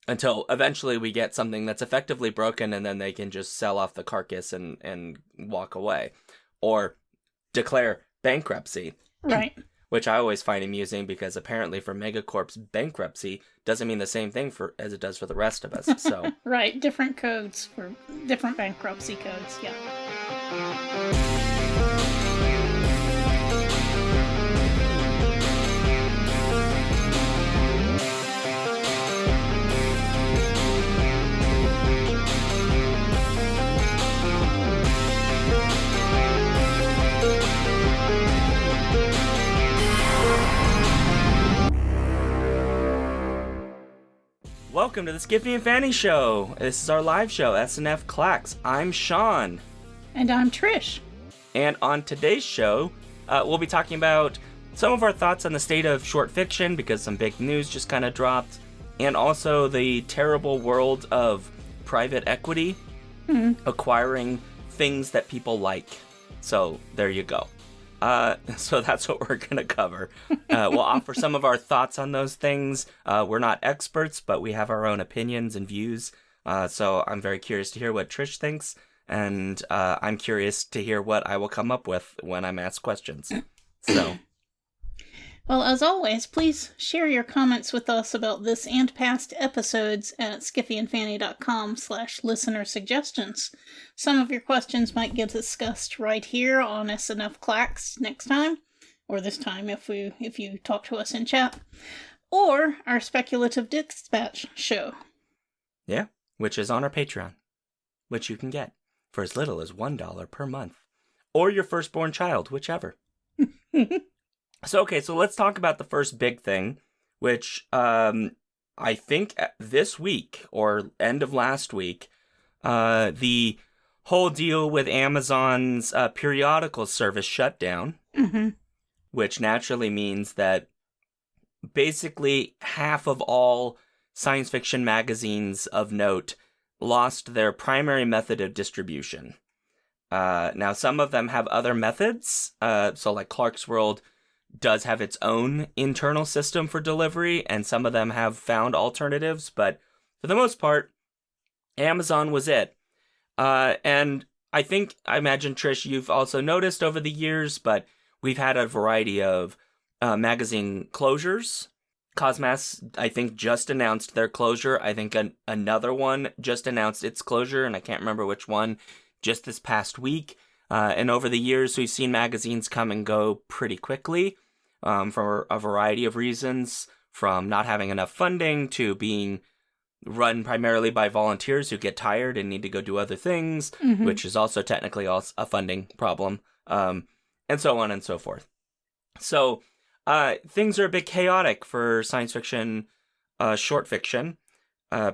until eventually we get something that's effectively broken, and then they can just sell off the carcass and walk away. Or declare bankruptcy. Right. Which I always find amusing, because apparently for Megacorp's bankruptcy doesn't mean the same thing as it does for the rest of us. So Right, different codes for different bankruptcy codes, yeah. welcome to the Skippy and Fanny Show. This is our live show, SNF Clacks. I'm Sean. And I'm Trish. And on today's show, we'll be talking about some of our thoughts on the state of short fiction, because some big news just kind of dropped, and also the terrible world of private equity acquiring things that people like. So there you go. So that's what we're going to cover. We'll offer some of our thoughts on those things. We're not experts, but we have our own opinions and views. So I'm very curious to hear what Trish thinks, and I'm curious to hear what I will come up with when I'm asked questions. So, Well, as always, please share your comments with us about this and past episodes at skiffyandfanny.com/listener suggestions. Some of your questions might get discussed right here on SNF Clacks next time, or this time if you talk to us in chat, or our Speculative Dispatch show. yeah, which is on our Patreon, which you can get for as little as $1 per month, or your firstborn child, whichever. So let's talk about the first big thing, which I think this week or end of last week, the whole deal with Amazon's periodical service shut down, which naturally means that basically half of all science fiction magazines of note lost their primary method of distribution. Now, some of them have other methods, so like Clark's World does have its own internal system for delivery, and some of them have found alternatives, but for the most part, Amazon was it. And I imagine, Trish, you've also noticed over the years, but we've had a variety of magazine closures. Cosmas, I think, just announced their closure. I think another one just announced its closure, and I can't remember which one, just this past week. And over the years, we've seen magazines come and go pretty quickly for a variety of reasons, from not having enough funding to being run primarily by volunteers who get tired and need to go do other things, which is also technically a funding problem, and so on and so forth. So things are a bit chaotic for science fiction, short fiction,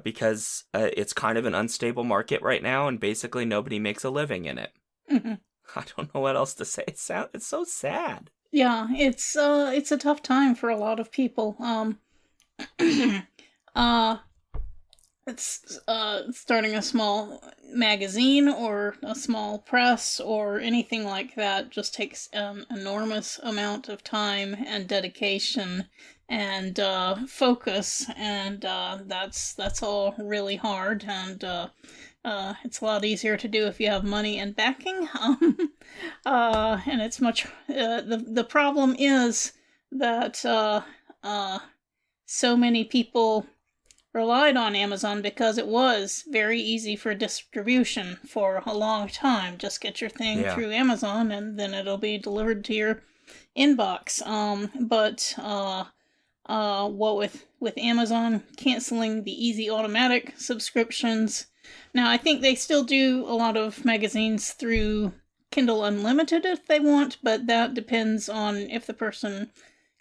because it's kind of an unstable market right now, and basically nobody makes a living in it. I don't know what else to say. It's so sad. Yeah, it's a tough time for a lot of people. It's starting a small magazine or a small press or anything like that just takes an enormous amount of time and dedication and focus, and that's all really hard, and it's a lot easier to do if you have money and backing. And it's much the problem is that so many people relied on Amazon because it was very easy for distribution for a long time. Just get your thing through Amazon and then it'll be delivered to your inbox. But what with Amazon canceling the easy automatic subscriptions. Now, I think they still do a lot of magazines through Kindle Unlimited if they want, but that depends on if the person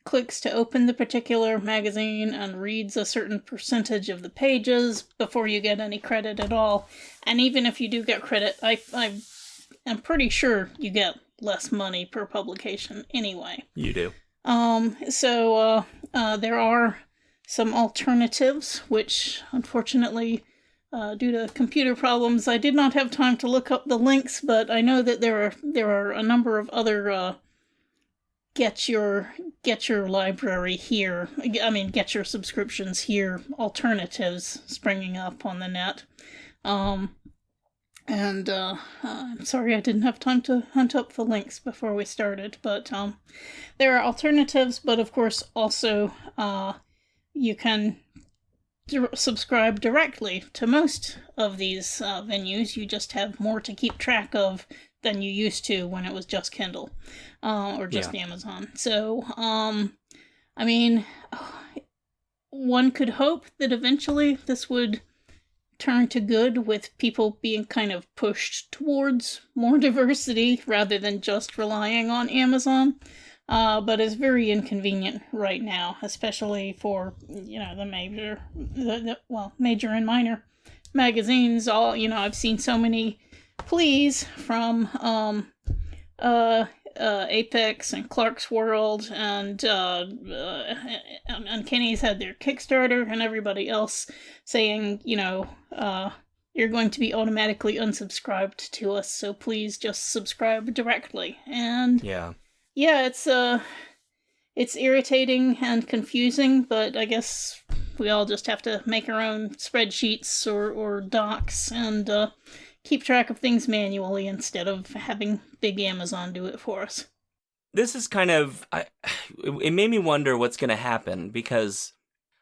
clicks to open the particular magazine and reads a certain percentage of the pages before you get any credit at all. And even if you do get credit, I am pretty sure you get less money per publication anyway. You do. So there are some alternatives, which unfortunately, due to computer problems, I did not have time to look up the links, but I know that there are a number of other get your library here. I mean, get your subscriptions here. Alternatives springing up on the net. I'm sorry I didn't have time to hunt up the links before we started, but there are alternatives, but of course also you can subscribe directly to most of these venues. You just have more to keep track of than you used to when it was just Kindle or just Amazon. So, I mean, one could hope that eventually this would turn to good with people being kind of pushed towards more diversity rather than just relying on Amazon. But it's very inconvenient right now, especially for, the major and minor magazines. I've seen so many pleas from Apex and Clark's World and Uncanny's had their Kickstarter and everybody else saying, you're going to be automatically unsubscribed to us, so please just subscribe directly. And it's irritating and confusing, but I guess we all just have to make our own spreadsheets or docs and keep track of things manually instead of having big Amazon do it for us. This is kind of... it made me wonder what's going to happen, because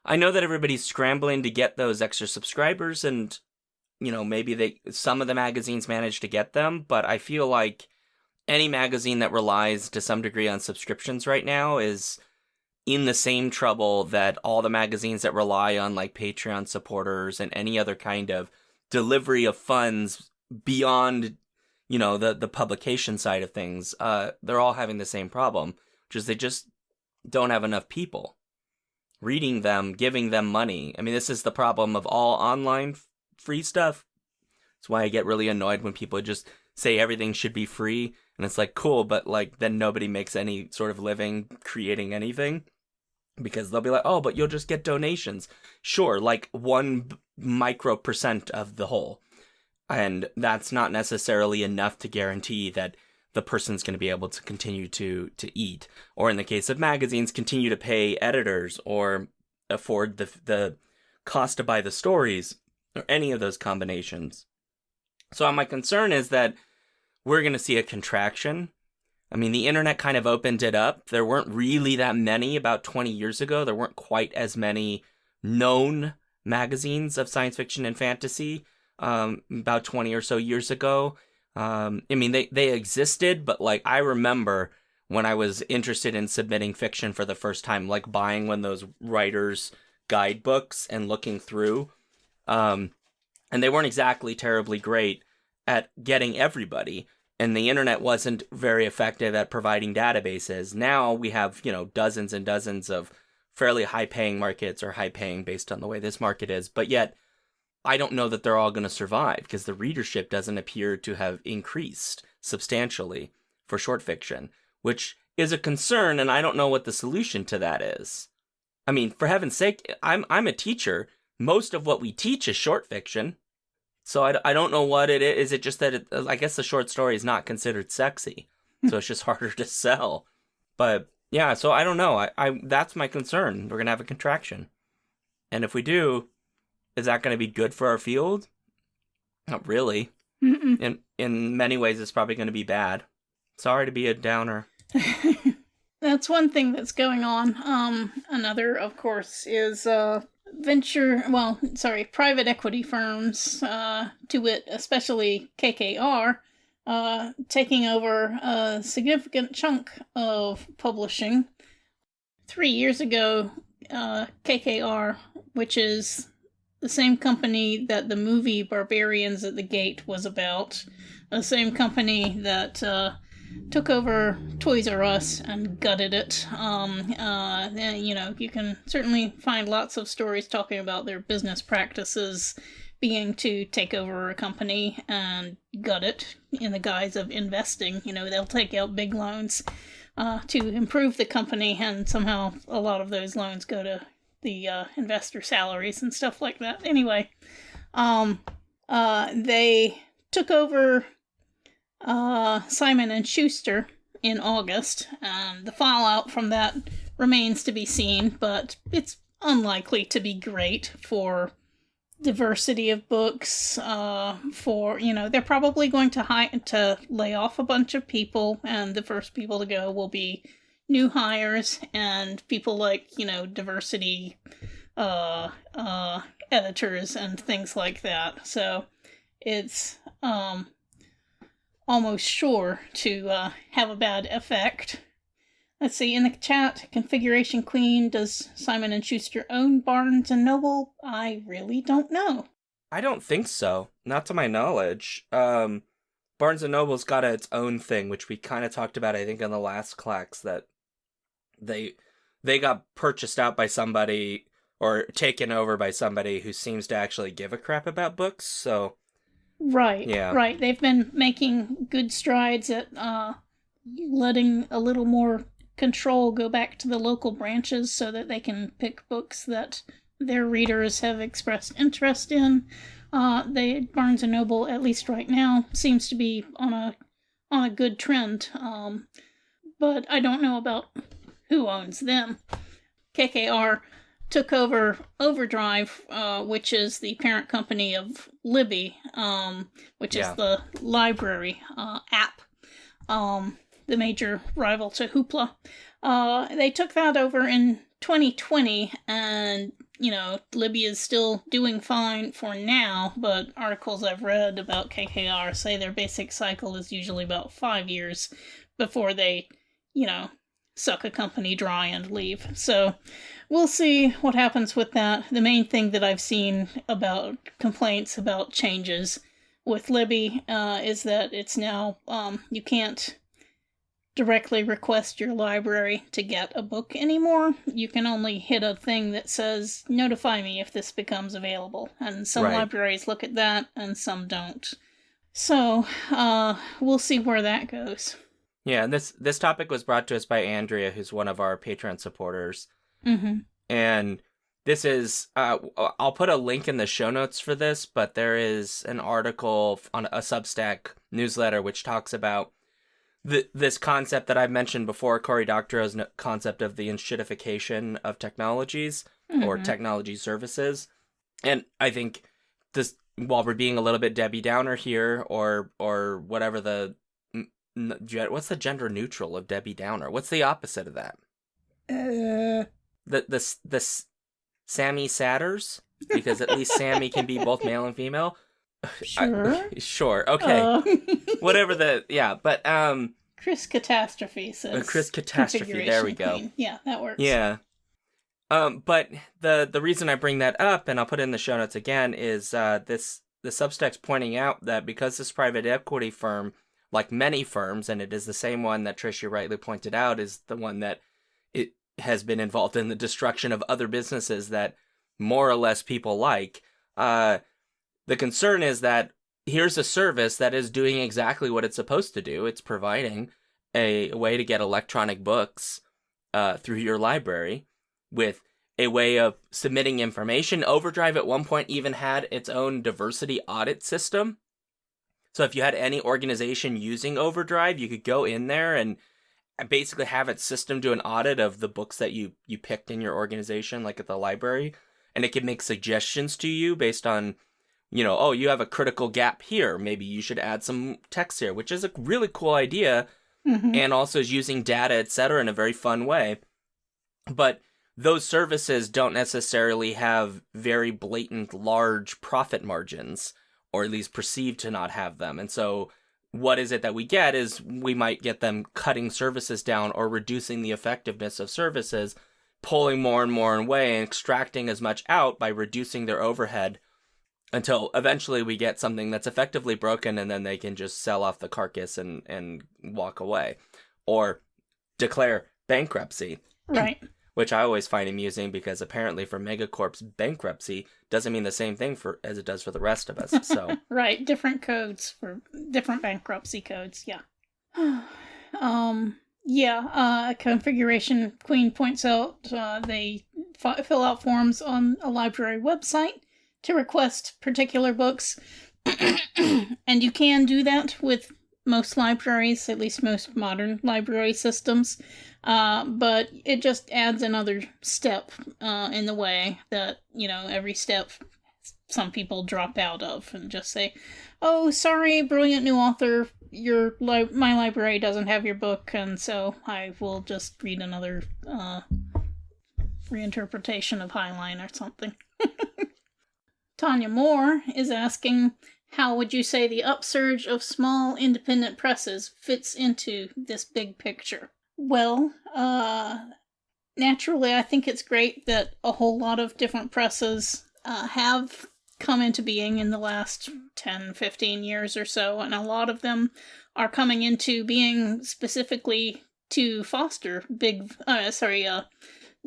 I know that everybody's scrambling to get those extra subscribers, and, maybe some of the magazines manage to get them, but I feel like any magazine that relies to some degree on subscriptions right now is in the same trouble that all the magazines that rely on like Patreon supporters and any other kind of delivery of funds beyond, the publication side of things. They're all having the same problem, which is they just don't have enough people reading them, giving them money. I mean, this is the problem of all online free stuff. That's why I get really annoyed when people just say everything should be free. And it's like, cool, but like then nobody makes any sort of living creating anything, because they'll be like, oh, but you'll just get donations. Sure, like 1 micro% of the whole. And that's not necessarily enough to guarantee that the person's going to be able to continue to eat. Or in the case of magazines, continue to pay editors or afford the cost to buy the stories or any of those combinations. So my concern is that we're going to see a contraction. I mean, the internet kind of opened it up. There weren't really that many about 20 years ago. There weren't quite as many known magazines of science fiction and fantasy about 20 or so years ago. I mean, they existed, but like I remember when I was interested in submitting fiction for the first time, like buying one of those writers' guidebooks and looking through. And they weren't exactly terribly great at getting everybody, and the internet wasn't very effective at providing databases. Now we have, dozens and dozens of fairly high-paying markets, or high-paying based on the way this market is, but yet I don't know that they're all going to survive, because the readership doesn't appear to have increased substantially for short fiction, which is a concern, and I don't know what the solution to that is. I mean, for heaven's sake, I'm a teacher. Most of what we teach is short fiction. So I don't know what it is. Is it just that I guess the short story is not considered sexy, so it's just harder to sell. But yeah, so I don't know. I that's my concern. We're gonna have a contraction, and if we do, is that going to be good for our field? Not really. In many ways, it's probably going to be bad. Sorry to be a downer. That's one thing that's going on. Another, of course, is private equity firms, to wit, especially KKR, taking over a significant chunk of publishing. 3 years ago, KKR, which is the same company that the movie Barbarians at the Gate was about, the same company that took over Toys R Us and gutted it. You can certainly find lots of stories talking about their business practices being to take over a company and gut it in the guise of investing. They'll take out big loans to improve the company, and somehow a lot of those loans go to the investor salaries and stuff like that. Anyway, they took over Simon & Schuster in August, and the fallout from that remains to be seen, but it's unlikely to be great for diversity of books. They're probably going to lay off a bunch of people, and the first people to go will be new hires and people like, diversity editors and things like that. So it's almost sure to have a bad effect. Let's see, in the chat, Configuration Queen, does Simon & Schuster own Barnes & Noble? I really don't know. I don't think so. Not to my knowledge. Barnes & Noble's got its own thing, which we kind of talked about, I think, in the last Clacks, that they got purchased out by somebody or taken over by somebody who seems to actually give a crap about books, so... Right, yeah. Right. They've been making good strides at letting a little more control go back to the local branches so that they can pick books that their readers have expressed interest in. Barnes & Noble, at least right now, seems to be on a good trend, but I don't know about who owns them. KKR took over Overdrive, which is the parent company of Libby, which is the library app, the major rival to Hoopla. They took that over in 2020, and, Libby is still doing fine for now, but articles I've read about KKR say their basic cycle is usually about 5 years before they, suck a company dry and leave. So we'll see what happens with that. The main thing that I've seen about complaints about changes with Libby is that it's now, you can't directly request your library to get a book anymore. You can only hit a thing that says, notify me if this becomes available. And some libraries look at that and some don't. So, we'll see where that goes. Yeah, and this topic was brought to us by Andrea, who's one of our Patreon supporters. Mm-hmm. And this is, I'll put a link in the show notes for this, but there is an article on a Substack newsletter which talks about this concept that I've mentioned before, Cory Doctorow's concept of the enshittification of technologies or technology services. And I think this, while we're being a little bit Debbie Downer here, or whatever what's the gender neutral of Debbie Downer? What's the opposite of that? The Sammy Satters? Because at least Sammy can be both male and female. Sure. Sure. Okay. Whatever but Chris Catastrophe says. Chris Catastrophe. There we go. Queen. Yeah, that works. Yeah. But the reason I bring that up, and I'll put it in the show notes again, is the Substack's pointing out that because this private equity firm, like many firms, and it is the same one that Tricia rightly pointed out, is the one that it has been involved in the destruction of other businesses that more or less people like. The concern is that here's a service that is doing exactly what it's supposed to do. It's providing a way to get electronic books through your library with a way of submitting information. Overdrive at one point even had its own diversity audit system. So if you had any organization using Overdrive, you could go in there and basically have its system do an audit of the books that you picked in your organization, like at the library. And it could make suggestions to you based on, you have a critical gap here. Maybe you should add some text here, which is a really cool idea. Mm-hmm. And also is using data, etc., in a very fun way. But those services don't necessarily have very blatant, large profit margins, or at least perceived to not have them. And so what is it that we get is we might get them cutting services down or reducing the effectiveness of services, pulling more and more away and extracting as much out by reducing their overhead until eventually we get something that's effectively broken, and then they can just sell off the carcass and walk away or declare bankruptcy. Right. Which I always find amusing because apparently for Megacorp's bankruptcy doesn't mean the same thing as it does for the rest of us. So right, different codes for different bankruptcy codes. Yeah. Configuration Queen points out they fill out forms on a library website to request particular books, and you can do that with most libraries, at least most modern library systems. But it just adds another step in the way that, every step some people drop out of and just say, "Oh, sorry, brilliant new author, my library doesn't have your book, and so I will just read another reinterpretation of Highline or something." Tanya Moore is asking, how would you say the upsurge of small independent presses fits into this big picture? Well, naturally, I think it's great that a whole lot of different presses have come into being in the last 10, 15 years or so, and a lot of them are coming into being specifically to foster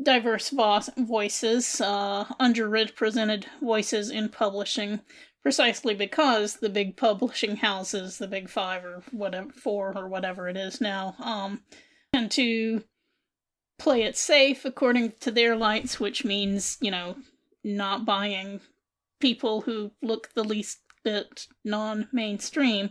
diverse voices, underrepresented voices in publishing, precisely because the big publishing houses, the big five or whatever, four or whatever it is now, tend to play it safe according to their lights, which means, not buying people who look the least bit non-mainstream.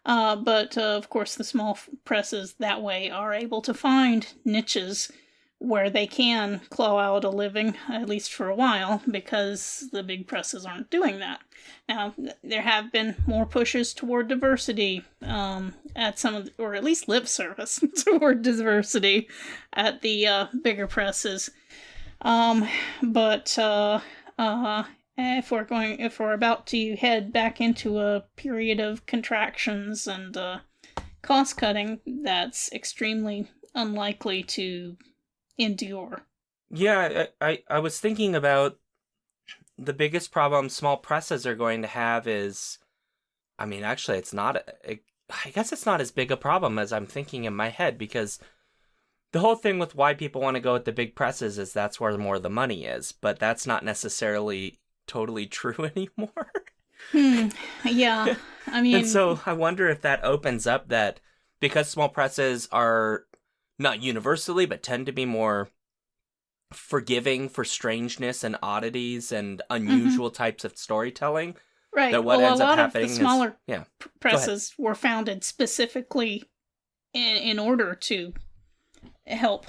But of course, the small presses that way are able to find niches where they can claw out a living, at least for a while, because the big presses aren't doing that. Now, there have been more pushes toward diversity at some of, or at least lip service toward diversity at the bigger presses. But if we're about to head back into a period of contractions and cost cutting, that's extremely unlikely to endure. Yeah, I was thinking about the biggest problem small presses are going to have is, actually it's not, I guess it's not as big a problem as I'm thinking in my head, because the whole thing with why people want to go with the big presses is that's where more of the money is, but that's not necessarily totally true anymore. Yeah, And so I wonder if that opens up that, because small presses are not universally, but tend to be more forgiving for strangeness and oddities and unusual types of storytelling. Right. That what ends up happening of the smaller is, presses were founded specifically in order to help.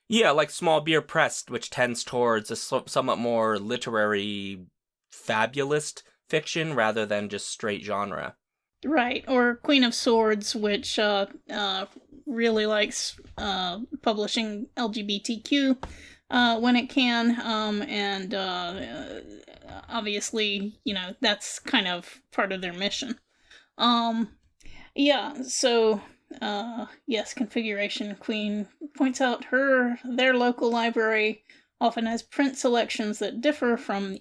Yeah, like Small Beer Press, which tends towards a somewhat more literary, fabulist fiction rather than just straight genre. Right, or Queen of Swords, which really likes publishing LGBTQ when it can, and obviously, that's kind of part of their mission. Yeah, so yes, Configuration Queen points out their local library often has print selections that differ from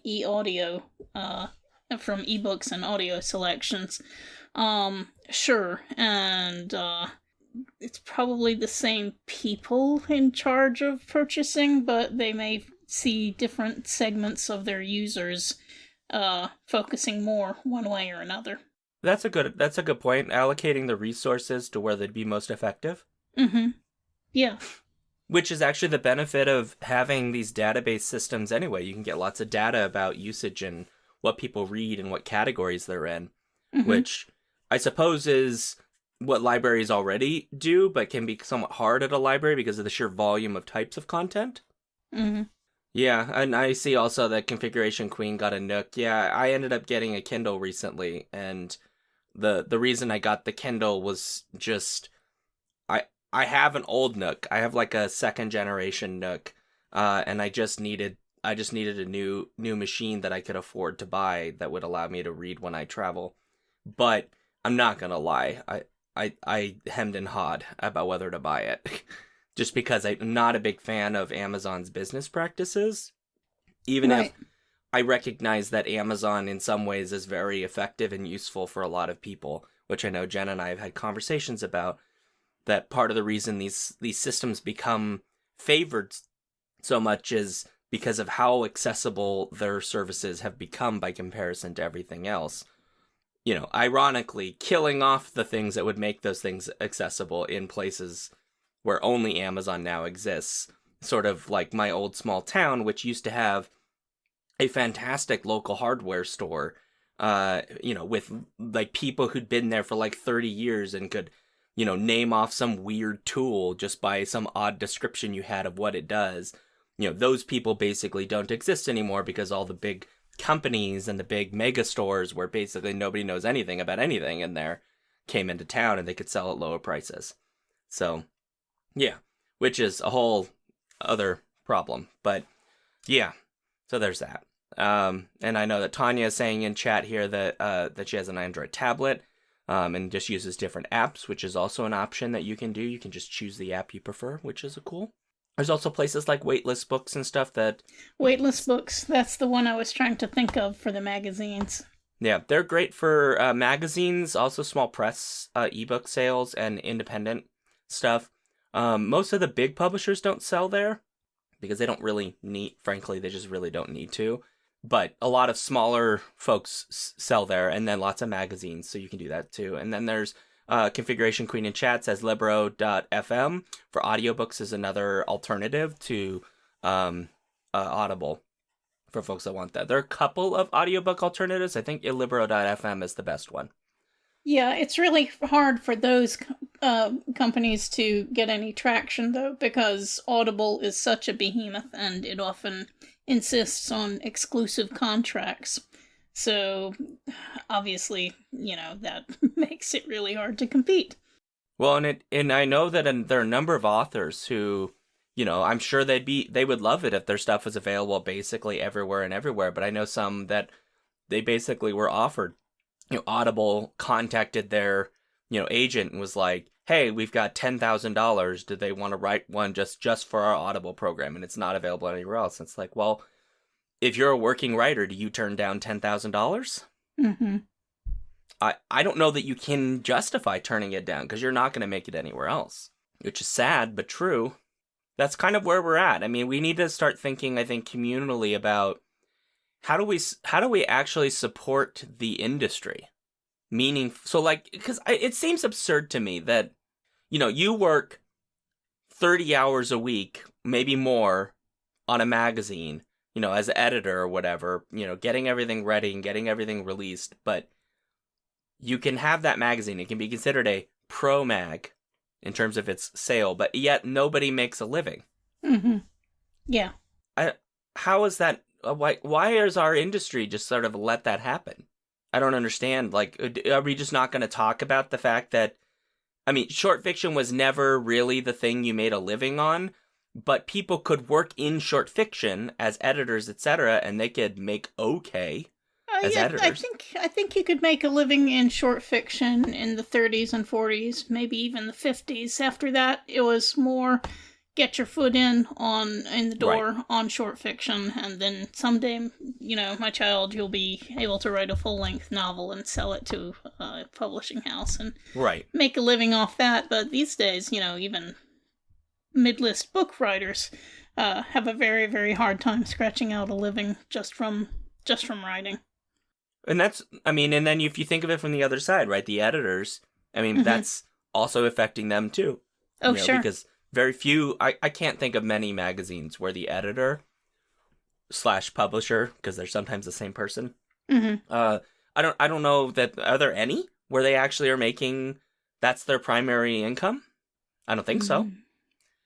from ebooks and audio selections. Sure, and it's probably the same people in charge of purchasing, but they may see different segments of their users focusing more one way or another. That's a good point. Allocating the resources to where they'd be most effective. Mm-hmm. Yeah. Which is actually the benefit of having these database systems anyway. You can get lots of data about usage and what people read and what categories they're in, which I suppose is what libraries already do, but can be somewhat hard at a library because of the sheer volume of types of content. Yeah, and I see also that Configuration Queen got a Nook. Yeah, I ended up getting a Kindle recently, and the reason I got the Kindle was just I have an old Nook. I have like a second generation Nook, and I just needed a new machine that I could afford to buy that would allow me to read when I travel. But I'm not gonna lie, I hemmed and hawed about whether to buy it. Just because I'm not a big fan of Amazon's business practices. Even if I recognize that Amazon in some ways is very effective and useful for a lot of people, which I know Jen and I have had conversations about, that part of the reason these systems become favored so much is because of how accessible their services have become by comparison to everything else. Ironically, killing off the things that would make those things accessible in places where only Amazon now exists. Sort of like my old small town, which used to have a fantastic local hardware store with like people who'd been there for like 30 years and could, name off some weird tool just by some odd description you had of what it does. Those people basically don't exist anymore because all the big companies and the big mega stores where basically nobody knows anything about anything in there came into town and they could sell at lower prices. So, yeah, which is a whole other problem. But yeah, so there's that. And I know that Tanya is saying in chat here that she has an Android tablet and just uses different apps, which is also an option that you can do. You can just choose the app you prefer, which is cool. There's also places like Waitlist Books and stuff that... Waitlist Books, that's the one I was trying to think of for the magazines. Yeah, they're great for magazines, also small press, ebook sales, and independent stuff. Most of the big publishers don't sell there because they don't really need... Frankly, they just really don't need to. But a lot of smaller folks sell there, and then lots of magazines, so you can do that too. And then there's... Configuration Queen in chat says Libro.fm for audiobooks is another alternative to Audible for folks that want that. There are a couple of audiobook alternatives. I think Libro.fm is the best one. Yeah, it's really hard for those companies to get any traction, though, because Audible is such a behemoth and it often insists on exclusive contracts. So, obviously, that makes it really hard to compete. Well, and I know that there are a number of authors who, I'm sure they would love it if their stuff was available basically everywhere. But I know some that they basically were offered, Audible contacted their, agent and was like, hey, we've got $10,000. Do they want to write one just for our Audible program? And it's not available anywhere else. And it's like, well, if you're a working writer, do you turn down $10,000? Mm-hmm. I don't know that you can justify turning it down because you're not going to make it anywhere else, which is sad, but true. That's kind of where we're at. I mean, we need to start thinking, I think, communally about how do we actually support the industry? Meaning, so like, because it seems absurd to me that, you work 30 hours a week, maybe more, on a magazine, as an editor or whatever, getting everything ready and getting everything released. But you can have that magazine. It can be considered a pro mag in terms of its sale, but yet nobody makes a living. Mm-hmm. Yeah. How is that? Why is our industry just sort of let that happen? I don't understand. Like, are we just not going to talk about the fact that, I mean, short fiction was never really the thing you made a living on, but people could work in short fiction as editors, etc., and they could make okay as editors. I think you could make a living in short fiction in the 30s and 40s, maybe even the 50s. After that, it was more get your foot in the door right. On short fiction, and then someday, my child, you'll be able to write a full-length novel and sell it to a publishing house and right. make a living off that. But these days, even mid-list book writers have a very, very hard time scratching out a living just from writing. And that's, and then if you think of it from the other side, right, the editors, Mm-hmm. That's also affecting them too. Oh, sure. Because very few, I can't think of many magazines where the editor / publisher, because they're sometimes the same person. Mm-hmm. I don't know that, are there any where they actually are making, that's their primary income? I don't think so.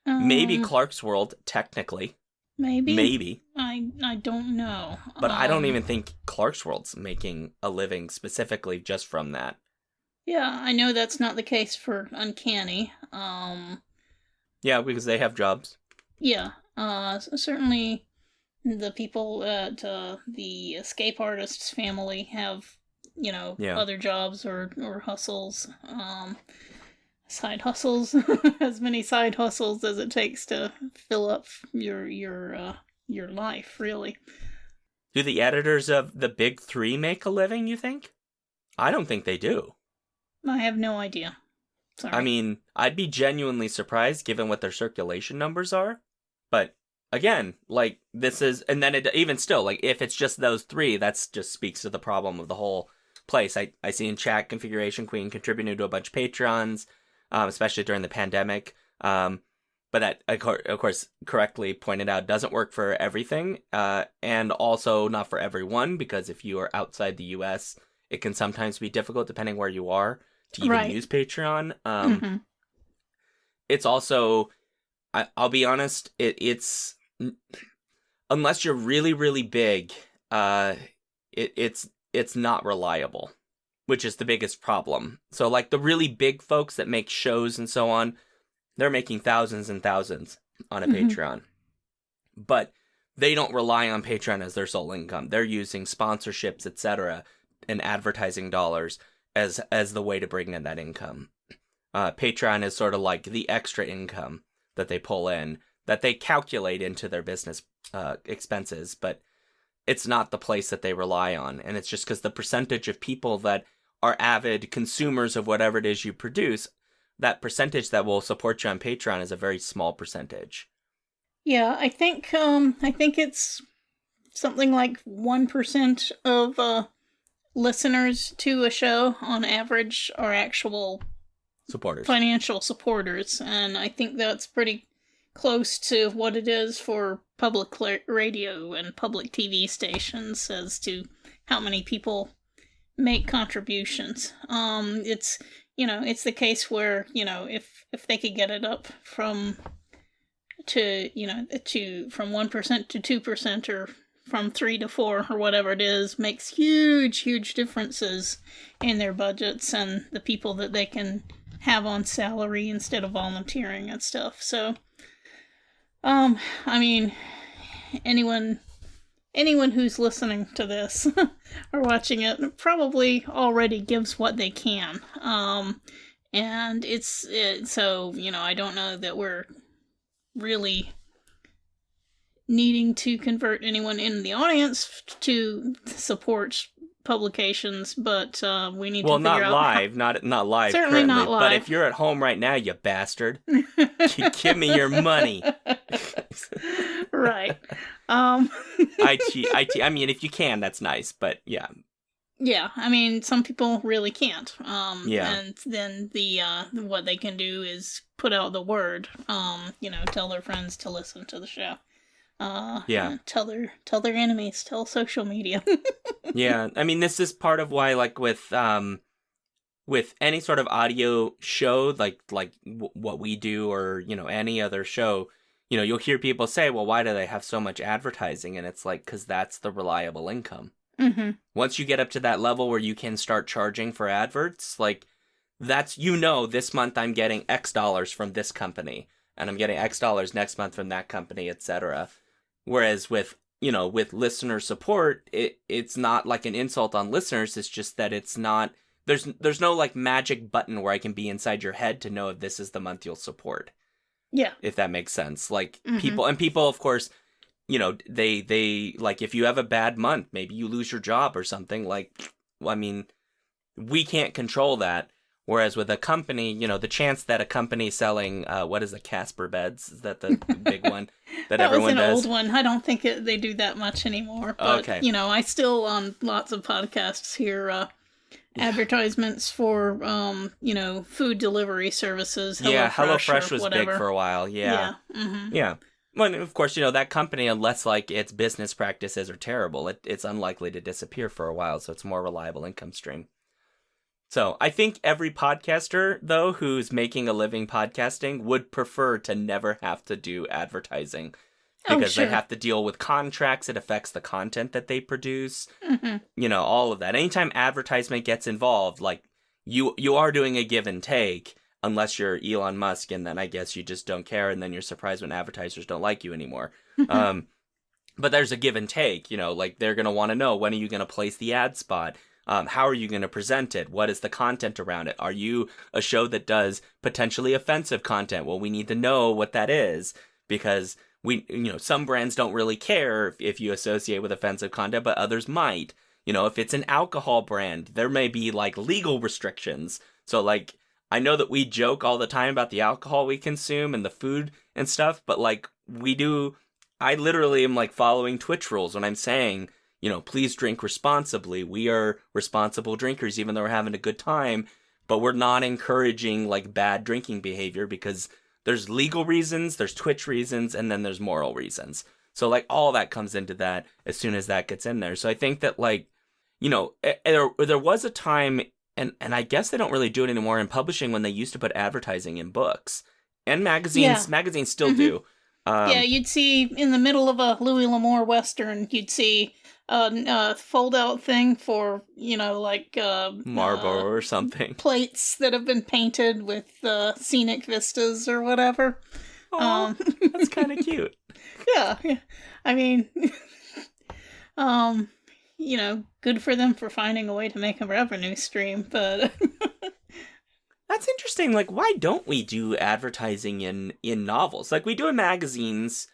Maybe Clark's World, technically. Maybe. I don't know. But I don't even think Clark's World's making a living specifically just from that. Yeah, I know that's not the case for Uncanny. Yeah, because they have jobs. Yeah, certainly the people at the Escape Artists family have, other jobs or hustles. Side hustles, as many side hustles as it takes to fill up your life, really. Do the editors of the big three make a living, you think? I don't think they do. I have no idea. Sorry. I'd be genuinely surprised given what their circulation numbers are. But again, like, this is, and then even still, like, if it's just those three, that's just speaks to the problem of the whole place. I see in chat Configuration Queen contributing to a bunch of Patreons. Especially during the pandemic. but that, of course, correctly pointed out, doesn't work for everything, and also not for everyone, because if you are outside the U.S., it can sometimes be difficult, depending where you are, to even use Patreon. It's also, I'll be honest, it's unless you're really, really big, it's not reliable, which is the biggest problem. So, like, the really big folks that make shows and so on, they're making thousands and thousands on a Patreon. But they don't rely on Patreon as their sole income. They're using sponsorships, etc., and advertising dollars as the way to bring in that income. Patreon is sort of like the extra income that they pull in, that they calculate into their business expenses, but it's not the place that they rely on. And it's just because the percentage of people that are avid consumers of whatever it is you produce, that percentage that will support you on Patreon is a very small percentage. Yeah, I think it's something like 1% of listeners to a show on average are actual supporters, financial supporters, and I think that's pretty close to what it is for public radio and public TV stations as to how many people make contributions. It's the case where, if they could get it up from 1% to 2% or from 3 to 4 or whatever it is, makes huge differences in their budgets and the people that they can have on salary instead of volunteering and stuff. So, I mean, anyone who's listening to this or watching it probably already gives what they can. And so, I don't know that we're really needing to convert anyone in the audience to support publications, but we need to figure out... Well, not live certainly currently, not live. but if you're at home right now, you bastard, give me your money. Right. IT, I mean, if you can, that's nice, but yeah. Yeah, I mean, some people really can't. Yeah. And then what they can do is put out the word, tell their friends to listen to the show. Yeah. Tell their enemies, tell social media. Yeah, I mean, this is part of why, like, with any sort of audio show, like what we do, or, any other show, you'll hear people say, well, why do they have so much advertising? And it's like, because that's the reliable income. Mm-hmm. Once you get up to that level where you can start charging for adverts, like, that's, this month I'm getting X dollars from this company, and I'm getting X dollars next month from that company, etc. Whereas with listener support, it's not like an insult on listeners. It's just that it's not, there's no like magic button where I can be inside your head to know if this is the month you'll support. Yeah. If that makes sense. Like, people, of course, they like, if you have a bad month, maybe you lose your job or something, like, I mean, we can't control that. Whereas with a company, the chance that a company selling, what is the Casper beds? Is that the big one that everyone does? That was an old one. I don't think they do that much anymore. But, okay. I still, on lots of podcasts, hear advertisements for, food delivery services. HelloFresh was whatever. big for a while. Yeah. Yeah. Mm-hmm. Yeah. Well, of course, that company, unless like its business practices are terrible, it's unlikely to disappear for a while. So it's a more reliable income stream. So I think every podcaster, though, who's making a living podcasting would prefer to never have to do advertising, because they have to deal with contracts. It affects the content that they produce, all of that. Anytime advertisement gets involved, like, you are doing a give and take, unless you're Elon Musk, and then I guess you just don't care, and then you're surprised when advertisers don't like you anymore. But there's a give and take, like, they're going to want to know, when are you going to place the ad spot? How are you going to present it? What is the content around it? Are you a show that does potentially offensive content? Well, we need to know what that is, because some brands don't really care if you associate with offensive content, but others might. If it's an alcohol brand, there may be like legal restrictions. So like, I know that we joke all the time about the alcohol we consume and the food and stuff, but like, I literally am like following Twitch rules when I'm saying, please drink responsibly. We are responsible drinkers, even though we're having a good time, but we're not encouraging like bad drinking behavior, because there's legal reasons, there's Twitch reasons, and then there's moral reasons. So, like, all that comes into that as soon as that gets in there. So I think that, like, you know, there was a time, and I guess they don't really do it anymore in publishing, when they used to put advertising in books. And magazines. Yeah. Magazines still do. Yeah, you'd see in the middle of a Louis L'Amour Western, you'd see a fold-out thing for, like... Marlboro or something. Plates that have been painted with scenic vistas or whatever. Aww, that's kind of cute. Yeah. I mean, good for them for finding a way to make a revenue stream, but... That's interesting. Like, why don't we do advertising in novels? Like, we do in magazines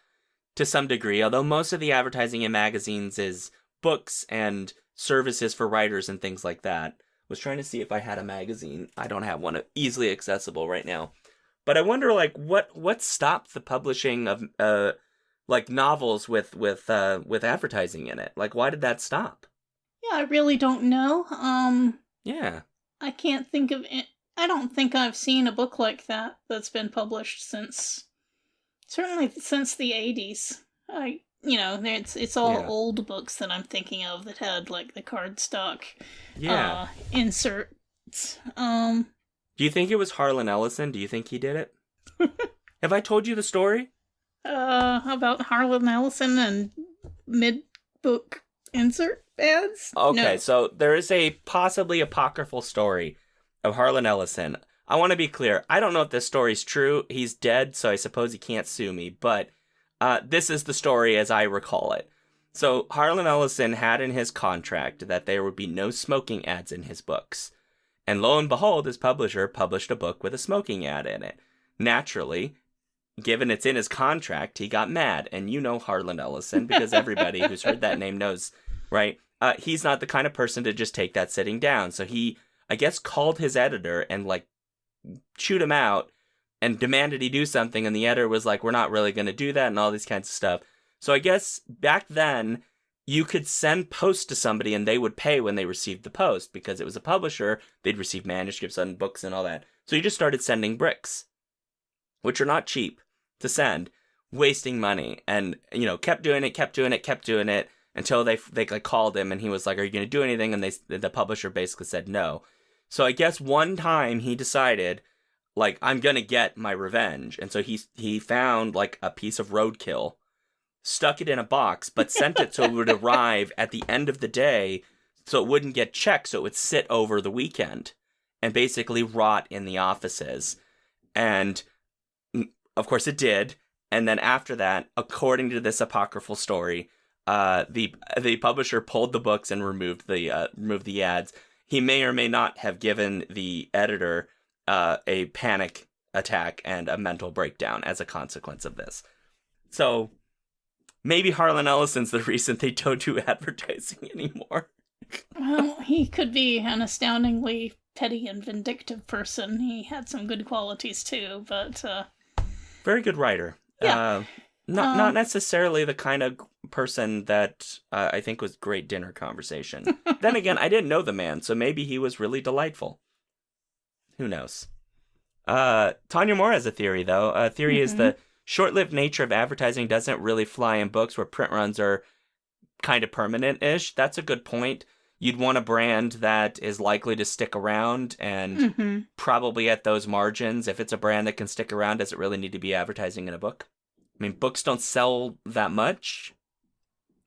to some degree, although most of the advertising in magazines is books and services for writers and things like that. Was trying to see if I had a magazine. I don't have one easily accessible right now. But I wonder, like, what stopped the publishing of like novels with advertising in it? Like, why did that stop? Yeah, I really don't know. Yeah. I can't think of it. I don't think I've seen a book like that that's been published certainly since the 80s. It's all old books that I'm thinking of that had, like, the cardstock inserts. Do you think it was Harlan Ellison? Do you think he did it? Have I told you the story? About Harlan Ellison and mid-book insert ads? Okay, No. So there is a possibly apocryphal story of Harlan Ellison. I want to be clear. I don't know if this story's true. He's dead, so I suppose he can't sue me. But this is the story as I recall it. So Harlan Ellison had in his contract that there would be no smoking ads in his books. And lo and behold, his publisher published a book with a smoking ad in it. Naturally, given it's in his contract, he got mad. And you know Harlan Ellison, because everybody who's heard that name knows, right? He's not the kind of person to just take that sitting down. So he, I guess, called his editor and, like, chewed him out and demanded he do something. And the editor was like, we're not really going to do that, and all these kinds of stuff. So I guess back then, you could send posts to somebody and they would pay when they received the post, because it was a publisher. They'd receive manuscripts and books and all that. So you just started sending bricks, which are not cheap to send, wasting money, and, kept doing it until they like called him and he was like, are you going to do anything? And the publisher basically said no. So I guess one time he decided, like, I'm going to get my revenge. And so he found, like, a piece of roadkill, stuck it in a box, but sent it so it would arrive at the end of the day so it wouldn't get checked, so it would sit over the weekend and basically rot in the offices. And, of course, it did. And then after that, according to this apocryphal story, the publisher pulled the books and removed the ads. He may or may not have given the editor a panic attack and a mental breakdown as a consequence of this. So maybe Harlan Ellison's the reason they don't do advertising anymore. Well, he could be an astoundingly petty and vindictive person. He had some good qualities too, but very good writer. Yeah. Not necessarily the kind of person that I think was great dinner conversation. Then again, I didn't know the man, so maybe he was really delightful. Who knows? Tanya Moore has a theory, though. A theory is the short-lived nature of advertising doesn't really fly in books where print runs are kind of permanent-ish. That's a good point. You'd want a brand that is likely to stick around and probably at those margins. If it's a brand that can stick around, does it really need to be advertising in a book? I mean, books don't sell that much.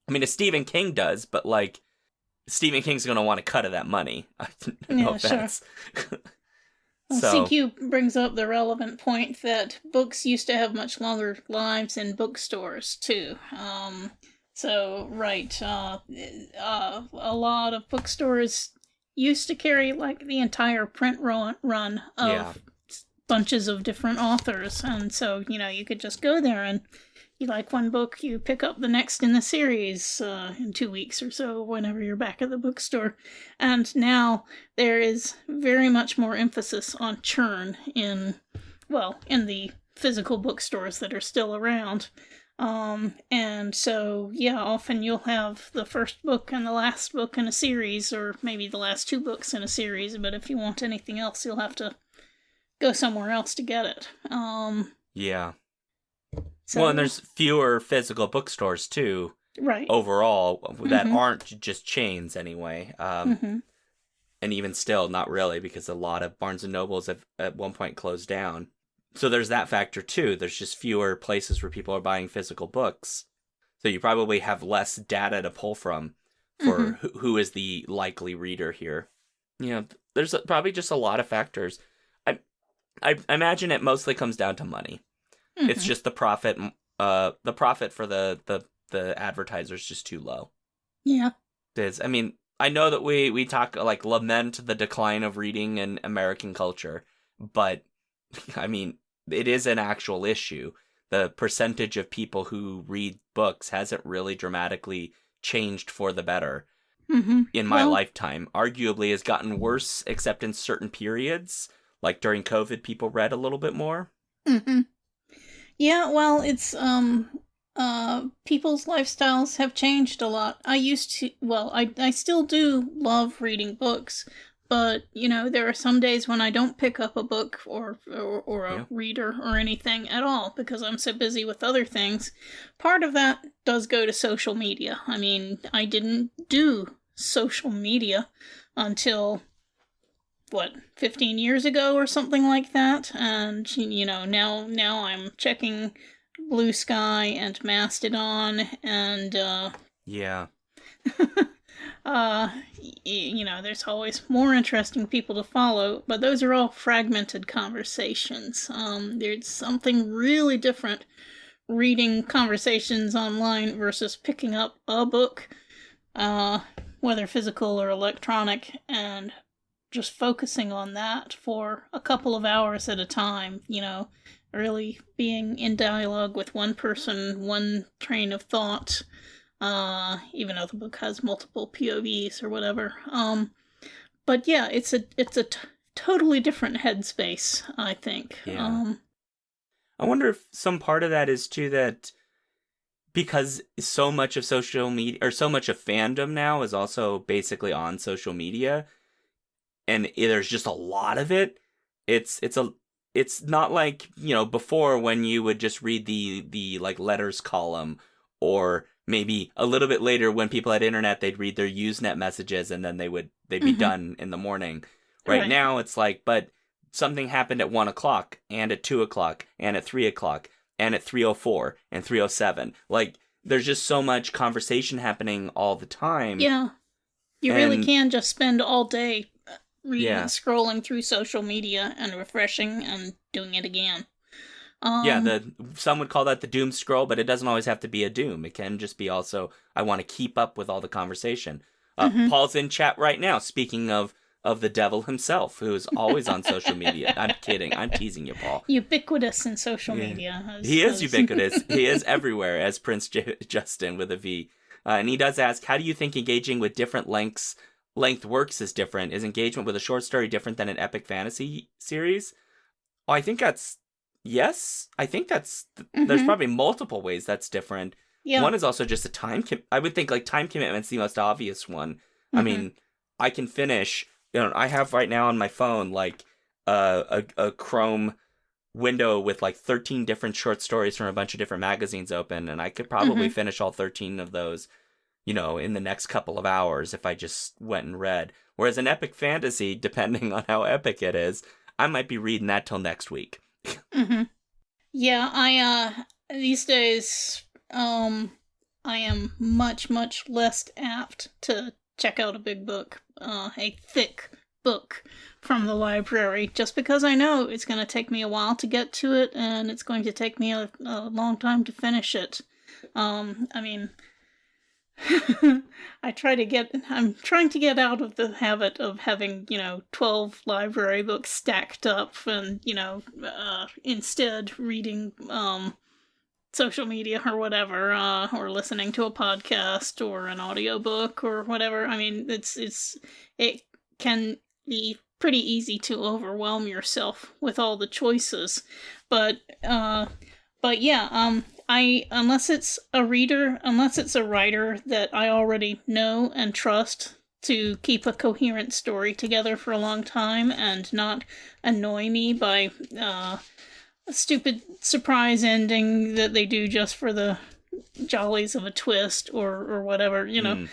I mean, a Stephen King does, but, like, Stephen King's going to want a cut of that money. No offense. Sure. Well, CQ brings up the relevant point that books used to have much longer lives in bookstores, too. Right. A lot of bookstores used to carry, like, the entire print run of bunches of different authors. And so, you could just go there and you like one book, you pick up the next in the series in 2 weeks or so, whenever you're back at the bookstore. And now there is very much more emphasis on churn in the physical bookstores that are still around. And so, often you'll have the first book and the last book in a series, or maybe the last 2 books in a series, but if you want anything else, you'll have to go somewhere else to get it. Yeah. So, Well, and there's fewer physical bookstores, too, right. overall, that aren't just chains, anyway. Mm-hmm. And even still, not really, because a lot of Barnes & Nobles have at one point closed down. So there's that factor, too. There's just fewer places where people are buying physical books. So you probably have less data to pull from for who is the likely reader here. You know, there's probably just a lot of factors. I imagine it mostly comes down to money. Mm-hmm. It's just the profit. The profit for the advertiser is just too low. Yeah. I mean, I know that we talk, like, lament the decline of reading in American culture, but I mean, it is an actual issue. The percentage of people who read books hasn't really dramatically changed for the better in my lifetime. Arguably has gotten worse, except in certain periods. Like during COVID, people read a little bit more. Mm-hmm. Yeah, well, it's, people's lifestyles have changed a lot. I still do love reading books, but, you know, there are some days when I don't pick up a book or a reader or anything at all because I'm so busy with other things. Part of that does go to social media. I mean, I didn't do social media until 15 years ago or something like that, and you know, now I'm checking Blue Sky and Mastodon and you know, there's always more interesting people to follow, but those are all fragmented conversations. There's something really different reading conversations online versus picking up a book, whether physical or electronic, and just focusing on that for a couple of hours at a time, you know, really being in dialogue with one person, one train of thought, even though the book has multiple POVs or whatever. But yeah, it's a totally different headspace, I think. Yeah. I wonder if some part of that is too that because so much of social media, or so much of fandom now is also basically on social media, and there's just a lot of it. It's not like, you know, before when you would just read the like letters column, or maybe a little bit later when people had internet, they'd read their Usenet messages and then they'd be done in the morning. Right now it's like, but something happened at 1:00 and at 2:00 and at 3:00 and at 3:04 and 3:07. Like, there's just so much conversation happening all the time. Yeah. You really can just spend all day reading, scrolling through social media and refreshing and doing it again. Some would call that the doom scroll, but it doesn't always have to be a doom. It can just be also, I want to keep up with all the conversation. Paul's in chat right now, speaking of the devil himself, who is always on social media. I'm kidding. I'm teasing you, Paul. Ubiquitous in social media. He is ubiquitous. He is everywhere, as Prince Justin with a V. And he does ask, how do you think engaging with different length works is different? Is engagement with a short story different than an epic fantasy series? Oh, I think that's... Yes. I think that's... There's probably multiple ways that's different. Yeah. One is also just a time... I would think, like, time commitment's the most obvious one. I mean, I can finish... You know, I have right now on my phone, like, a Chrome window with, like, 13 different short stories from a bunch of different magazines open, and I could probably finish all 13 of those, you know, in the next couple of hours if I just went and read. Whereas an epic fantasy, depending on how epic it is, I might be reading that till next week. Yeah, I, these days, I am much, much less apt to check out a big book, a thick book from the library, just because I know it's going to take me a while to get to it, and it's going to take me a long time to finish it. I mean, I'm trying to get out of the habit of having, 12 library books stacked up and, instead reading, social media or whatever, or listening to a podcast or an audiobook or whatever. I mean, it can be pretty easy to overwhelm yourself with all the choices. But yeah, unless it's a writer that I already know and trust to keep a coherent story together for a long time and not annoy me by stupid surprise ending that they do just for the jollies of a twist or whatever, you know.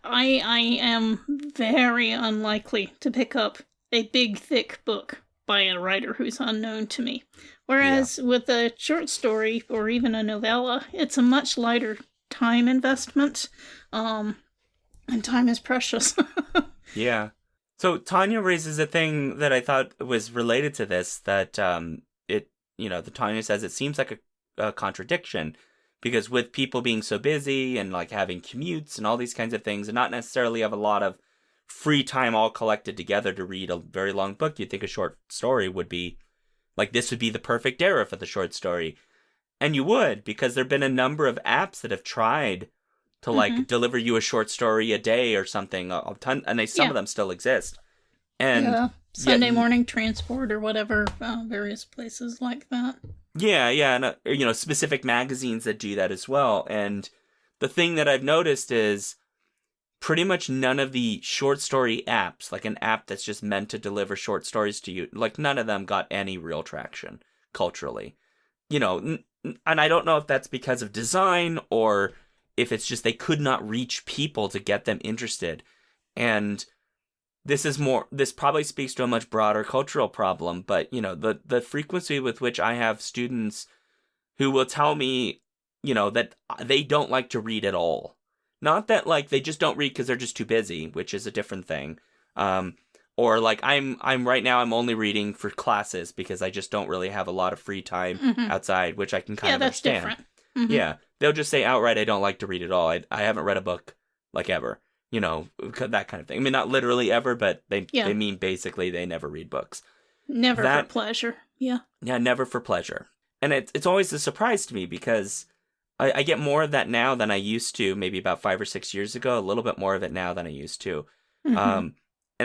I am very unlikely to pick up a big, thick book by a writer who's unknown to me. Whereas with a short story or even a novella, it's a much lighter time investment. And time is precious. Yeah. So Tanya raises a thing that I thought was related to this, that the Tanya says it seems like a contradiction, because with people being so busy and like having commutes and all these kinds of things and not necessarily have a lot of free time all collected together to read a very long book, you'd think a short story would be like, this would be the perfect era for the short story. And you would, because there've been a number of apps that have tried to like deliver you a short story a day or something, a ton, and some of them still exist. And Sunday morning transport or whatever, various places like that. Yeah, and specific magazines that do that as well. And the thing that I've noticed is pretty much none of the short story apps, like an app that's just meant to deliver short stories to you, like none of them got any real traction culturally. And I don't know if that's because of design or if it's just they could not reach people to get them interested. And this probably speaks to a much broader cultural problem, but the frequency with which I have students who will tell me, that they don't like to read at all. Not that like they just don't read because they're just too busy, which is a different thing. Or like I'm right now I'm only reading for classes because I just don't really have a lot of free time outside, which I can kind of understand. Yeah, that's different. Yeah, they'll just say outright, I don't like to read at all. I haven't read a book like ever. That kind of thing. I mean, not literally ever, but they mean basically they never read books. Never for pleasure. Yeah. Yeah, never for pleasure. And it's always a surprise to me because I get more of that now than I used to, maybe about 5 or 6 years ago, a little bit more of it now than I used to. And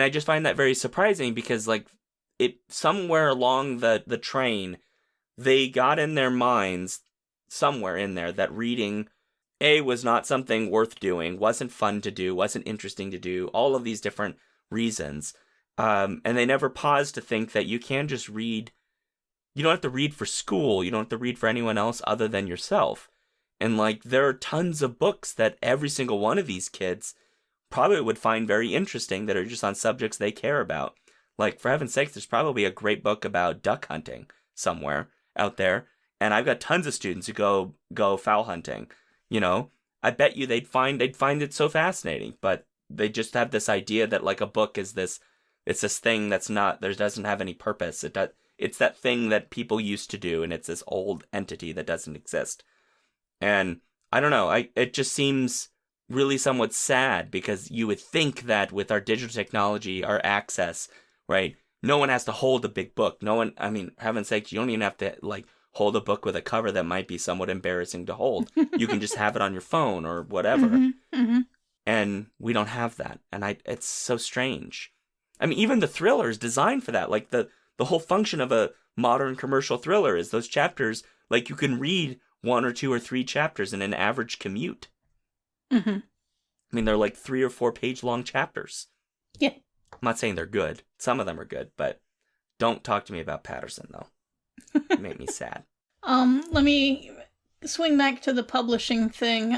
I just find that very surprising because like it somewhere along the train, they got in their minds somewhere in there that reading was not something worth doing, wasn't fun to do, wasn't interesting to do, all of these different reasons. And they never paused to think that you can just read. You don't have to read for school. You don't have to read for anyone else other than yourself. And like, there are tons of books that every single one of these kids probably would find very interesting that are just on subjects they care about. Like, for heaven's sakes, there's probably a great book about duck hunting somewhere out there. And I've got tons of students who go fowl hunting. I bet you they'd find it so fascinating, but they just have this idea that like a book is it's this thing that's not, there doesn't have any purpose. It's that thing that people used to do, and it's this old entity that doesn't exist. And I don't know, it just seems really somewhat sad because you would think that with our digital technology, our access, right? No one has to hold a big book. No one, I mean, heaven's sake, you don't even have to like hold a book with a cover that might be somewhat embarrassing to hold. You can just have it on your phone or whatever. And we don't have that. And it's so strange. I mean, even the thriller is designed for that. Like the whole function of a modern commercial thriller is those chapters, like you can read 1 or 2 or 3 chapters in an average commute. I mean, they're like 3 or 4 page long chapters. Yeah. I'm not saying they're good. Some of them are good, but don't talk to me about Patterson, though. It made me sad. Let me swing back to the publishing thing.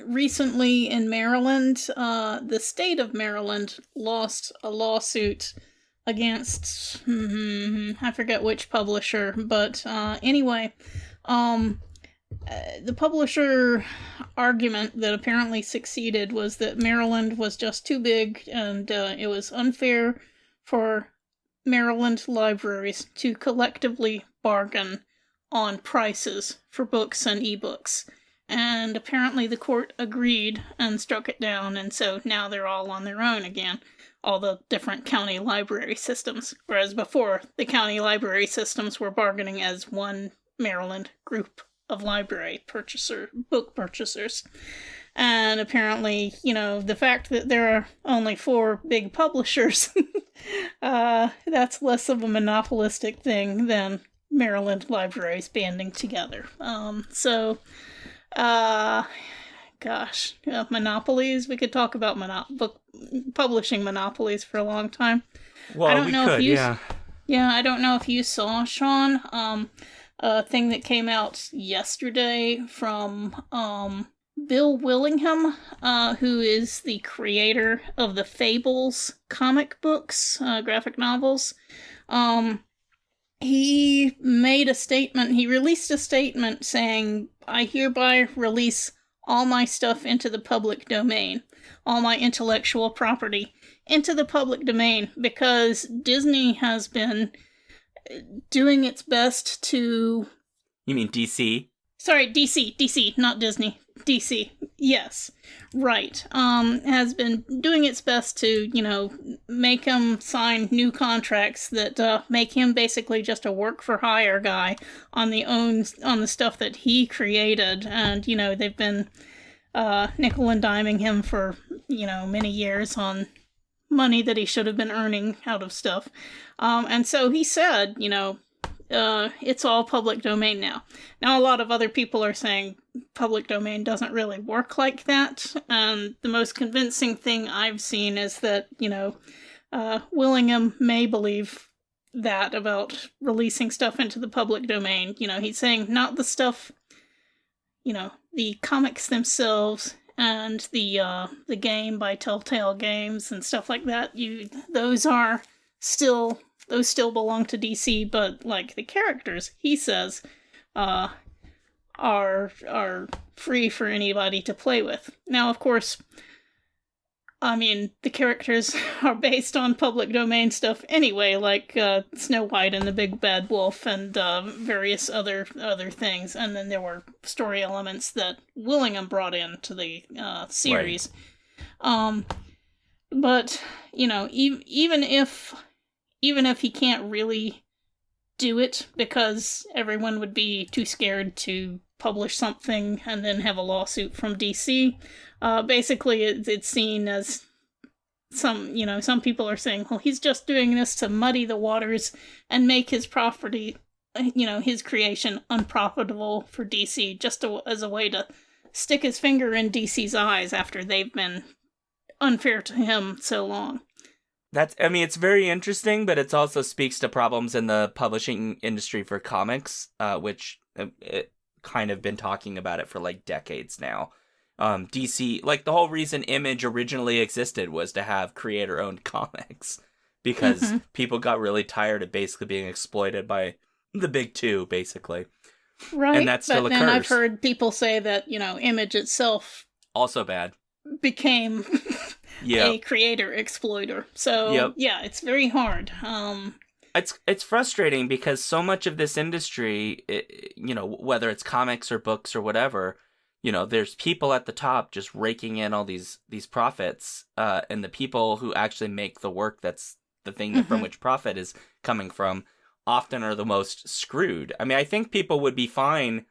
Recently in Maryland, the state of Maryland lost a lawsuit against, I forget which publisher, but anyway, the publisher argument that apparently succeeded was that Maryland was just too big and it was unfair for Maryland libraries to collectively bargain on prices for books and ebooks. And apparently the court agreed and struck it down, and so now they're all on their own again, all the different county library systems. Whereas before, the county library systems were bargaining as one Maryland group of book purchasers. And apparently, the fact that there are only 4 big publishers, that's less of a monopolistic thing than Maryland libraries banding together. Monopolies. We could talk about book publishing monopolies for a long time. Well, I don't know if you Yeah, I don't know if you saw, Sean, a thing that came out yesterday from Bill Willingham, who is the creator of the Fables comic books, graphic novels. He made a statement, he released a statement saying, I hereby release all my stuff into the public domain, all my intellectual property into the public domain, because Disney has been doing its best to... You mean DC? Sorry, DC, not Disney. DC, yes, right. Has been doing its best to, make him sign new contracts that make him basically just a work-for-hire guy on the stuff that he created, and they've been nickel and diming him for many years on money that he should have been earning out of stuff, and so he said, it's all public domain now. Now, a lot of other people are saying public domain doesn't really work like that. And the most convincing thing I've seen is that, Willingham may believe that about releasing stuff into the public domain. He's saying not the stuff, the comics themselves and the game by Telltale Games and stuff like that. Those still belong to DC, but the characters, he says, are free for anybody to play with. Now, of course, the characters are based on public domain stuff anyway, like Snow White and the Big Bad Wolf and various other things. And then there were story elements that Willingham brought into the series. Right. But even if he can't really do it because everyone would be too scared to publish something and then have a lawsuit from DC, basically it's seen as some people are saying, well, he's just doing this to muddy the waters and make his property, his creation unprofitable for DC, just as a way to stick his finger in DC's eyes after they've been unfair to him so long. It's very interesting, but it also speaks to problems in the publishing industry for comics, which it kind of been talking about it for decades now. DC, the whole reason Image originally existed was to have creator-owned comics, because people got really tired of basically being exploited by the big two, basically. Right, and that still but occurs. Then I've heard people say that, Image itself also bad. Became a creator exploiter. So yeah, it's very hard. It's frustrating because so much of this industry, whether it's comics or books or whatever, there's people at the top just raking in all these profits, and the people who actually make the work that's the thing from which profit is coming from often are the most screwed. I think people would be fine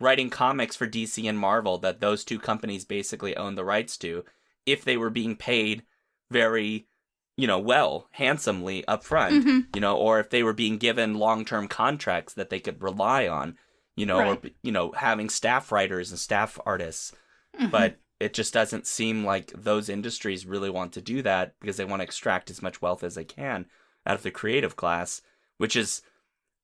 writing comics for DC and Marvel that those two companies basically own the rights to, if they were being paid very, handsomely up front, or if they were being given long-term contracts that they could rely on, right. Or, having staff writers and staff artists. But it just doesn't seem like those industries really want to do that, because they want to extract as much wealth as they can out of the creative class, which is...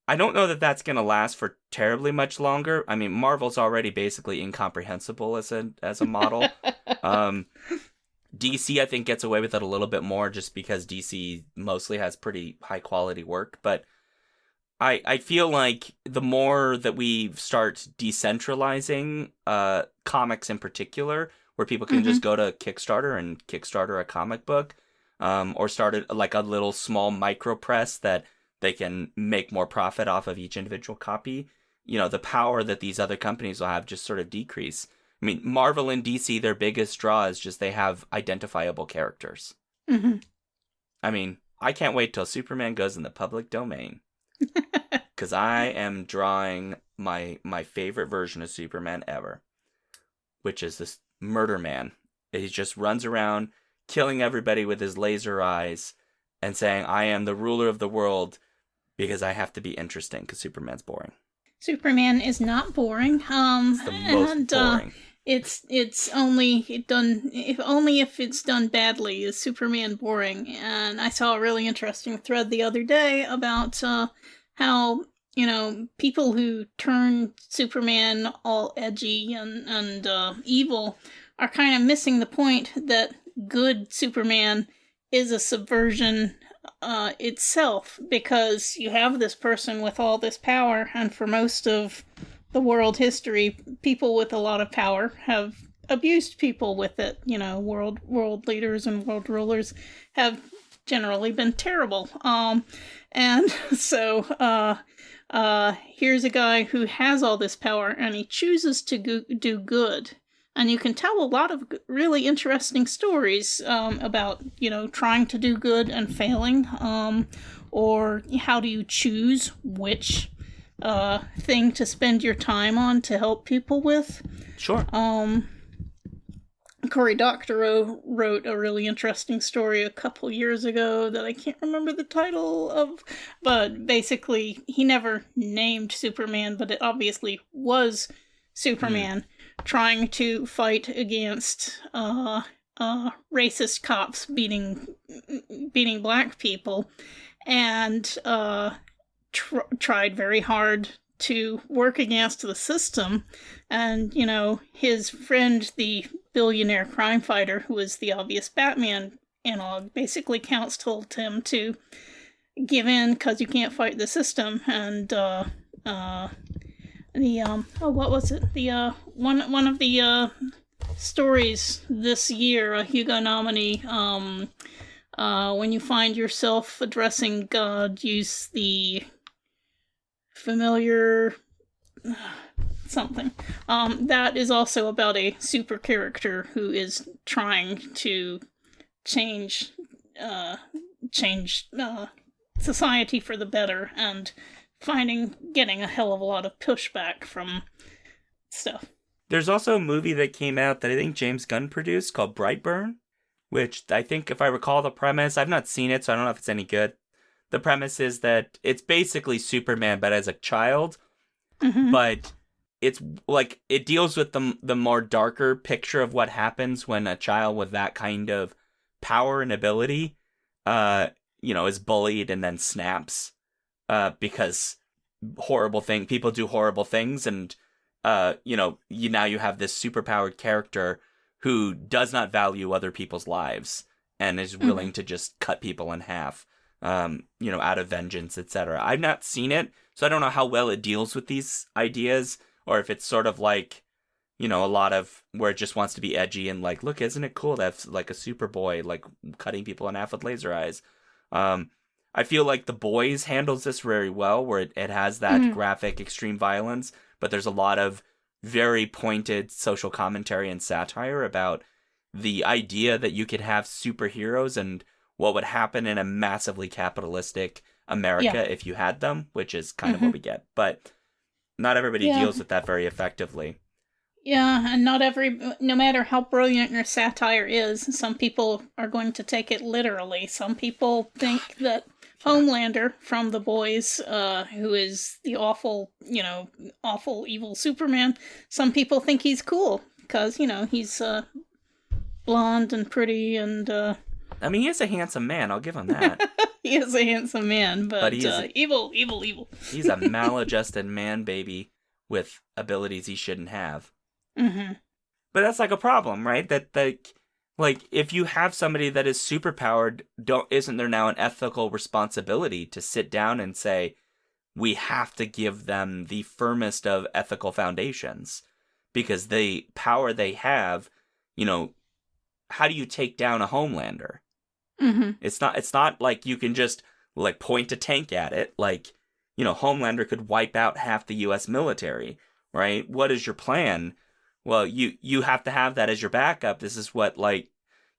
I don't know that that's going to last for terribly much longer. Marvel's already basically incomprehensible as a model. DC, I think, gets away with it a little bit more just because DC mostly has pretty high-quality work. But I feel like the more that we start decentralizing comics in particular, where people can just go to Kickstarter and Kickstarter a comic book, or start a little small micro press that they can make more profit off of each individual copy, the power that these other companies will have just sort of decrease. Marvel and DC, their biggest draw is just they have identifiable characters. I can't wait till Superman goes in the public domain. Because I am drawing my favorite version of Superman ever, which is this murder man. He just runs around killing everybody with his laser eyes and saying, I am the ruler of the world, because I have to be interesting, because Superman's boring. Superman is not boring. It's the most boring. it's only done if only if it's done badly is Superman boring. And I saw a really interesting thread the other day about how people who turn Superman all edgy and evil are kind of missing the point that good Superman is a subversion itself, because you have this person with all this power, and for most of the world history, people with a lot of power have abused people with it. World leaders and world rulers have generally been terrible. And so here's a guy who has all this power, and he chooses to do good. And you can tell a lot of really interesting stories about, trying to do good and failing, or how do you choose which thing to spend your time on to help people with. Sure. Cory Doctorow wrote a really interesting story a couple years ago that I can't remember the title of, but basically he never named Superman, but it obviously was Superman trying to fight against racist cops beating black people, and tried very hard to work against the system. And his friend, the billionaire crime fighter, who is the obvious Batman analog, basically counseled him to give in because you can't fight the system. And what was it? The one of the stories this year, a Hugo nominee, when you find yourself addressing God, use the familiar something. That is also about a super character who is trying to change society for the better, and getting a hell of a lot of pushback from stuff. There's also a movie that came out that I think James Gunn produced called Brightburn, which I think, if I recall the premise, I've not seen it, so I don't know if it's any good. The premise is that it's basically Superman, but as a child. Mm-hmm. But it's like, it deals with the more darker picture of what happens when a child with that kind of power and ability, is bullied and then snaps, because people do horrible things, and now you have this superpowered character who does not value other people's lives and is willing to just cut people in half, out of vengeance, etc. I've not seen it, so I don't know how well it deals with these ideas, or if it's sort of like, a lot of where it just wants to be edgy and like, look, isn't it cool to have like a Superboy like cutting people in half with laser eyes? I feel like The Boys handles this very well, where it has that graphic extreme violence, but there's a lot of very pointed social commentary and satire about the idea that you could have superheroes and what would happen in a massively capitalistic America if you had them, which is kind of what we get. But not everybody deals with that very effectively. Yeah, and no matter how brilliant your satire is, some people are going to take it literally. Some people think that Homelander from The Boys, who is the awful evil Superman, some people think he's cool because, he's blonde and pretty and... he is a handsome man, I'll give him that. He is a handsome man, but he is evil. He's a maladjusted man baby with abilities he shouldn't have. Mm-hmm. But that's like a problem, right? That like if you have somebody that is superpowered, isn't there now an ethical responsibility to sit down and say, we have to give them the firmest of ethical foundations, because the power they have, how do you take down a Homelander? Mm-hmm. It's not like you can just like point a tank at it. Like, Homelander could wipe out half the U.S. military, right? What is your plan? Well, you have to have that as your backup. This is what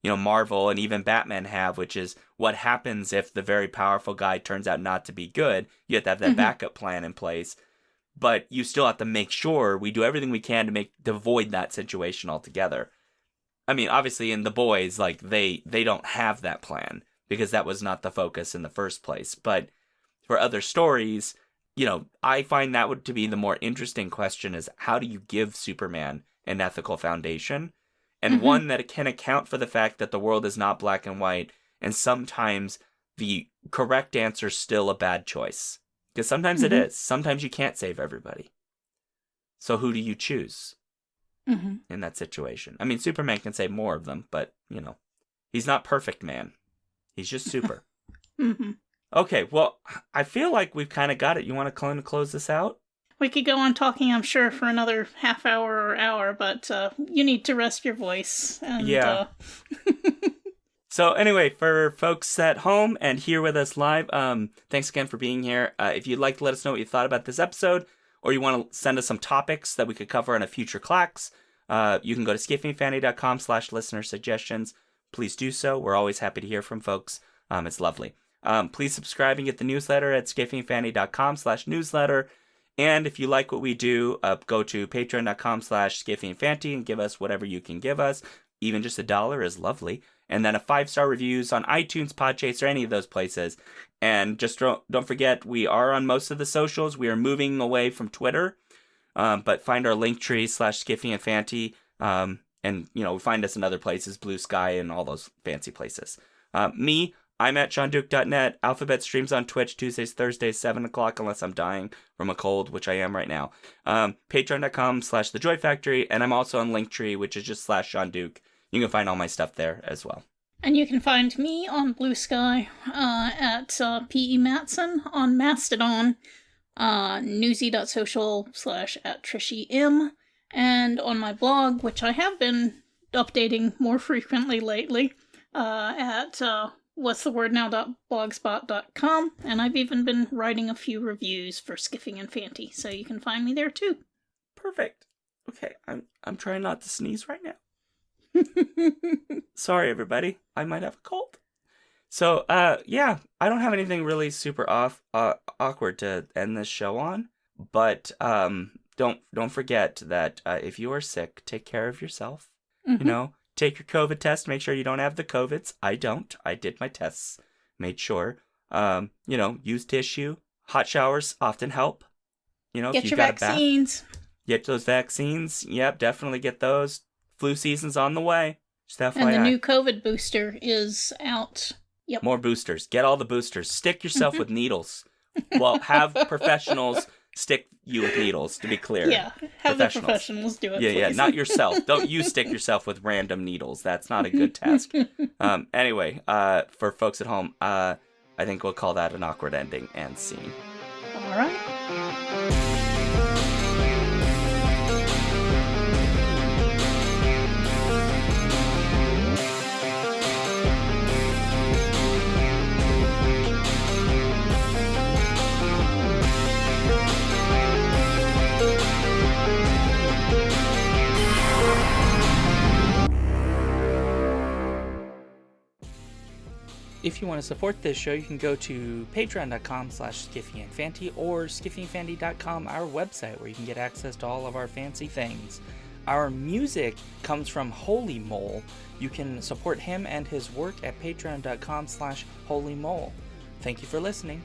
Marvel and even Batman have, which is what happens if the very powerful guy turns out not to be good. You have to have that backup plan in place, but you still have to make sure we do everything we can to avoid that situation altogether. I mean, obviously in The Boys, like they don't have that plan because that was not the focus in the first place. But for other stories, I find that to be the more interesting question, is how do you give Superman an ethical foundation, and one that can account for the fact that the world is not black and white, and sometimes the correct answer is still a bad choice. Because sometimes it is. Sometimes you can't save everybody. So who do you choose in that situation? I mean, Superman can save more of them, but, he's not perfect, man. He's just super. Okay, well, I feel like we've kind of got it. You want to close this out? We could go on talking, I'm sure, for another half hour or hour, but you need to rest your voice. And, yeah. So anyway, for folks at home and here with us live, thanks again for being here. If you'd like to let us know what you thought about this episode, or you want to send us some topics that we could cover on a future Clacks, you can go to skiffingandfanty.com/listener suggestions. Please do so. We're always happy to hear from folks. It's lovely. Please subscribe and get the newsletter at skiffingandfanty.com/newsletter. And if you like what we do, go to patreon.com/skiffingandfanty and give us whatever you can give us. Even just $1 is lovely. And then a 5-star reviews on iTunes, Podchaser, or any of those places. And just don't forget, we are on most of the socials. We are moving away from Twitter. But find our Linktree /skiffingandfanty. And, find us in other places, Blue Sky and all those fancy places. I'm at SeanDuke.net. Alphabet streams on Twitch Tuesdays, Thursdays, 7 o'clock, unless I'm dying from a cold, which I am right now. Patreon.com/TheJoyFactory. And I'm also on Linktree, which is just /SeanDuke. You can find all my stuff there as well. And you can find me on Blue Sky at P.E. Matson, on Mastodon, newsy.social/@TrishyM, and on my blog, which I have been updating more frequently lately, at whatsthewordnow.blogspot.com, and I've even been writing a few reviews for Skiffing and Fanty, so you can find me there too. Perfect. Okay, I'm trying not to sneeze right now. Sorry, everybody. I might have a cold. So, yeah, I don't have anything really super awkward to end this show on, but don't forget that if you are sick, take care of yourself. Take your COVID test. Make sure you don't have the COVIDs. I don't. I did my tests. Made sure. Use tissue. Hot showers often help. Get your vaccines. Get those vaccines. Yep, definitely get those. Flu season's on the way. Just FYI. And the new COVID booster is out. Yep. More boosters. Get all the boosters. Stick yourself with needles. Well, have professionals stick you with needles, to be clear. Yeah, have the professionals do it, please. Yeah, not yourself. Don't you stick yourself with random needles. That's not a good task. Anyway, for folks at home, I think we'll call that an awkward ending and scene. All right. If you want to support this show, you can go to patreon.com/skiffingandfanty or skiffingandfanty.com, our website, where you can get access to all of our fancy things. Our music comes from Holy Mole. You can support him and his work at patreon.com/holymole. Thank you for listening.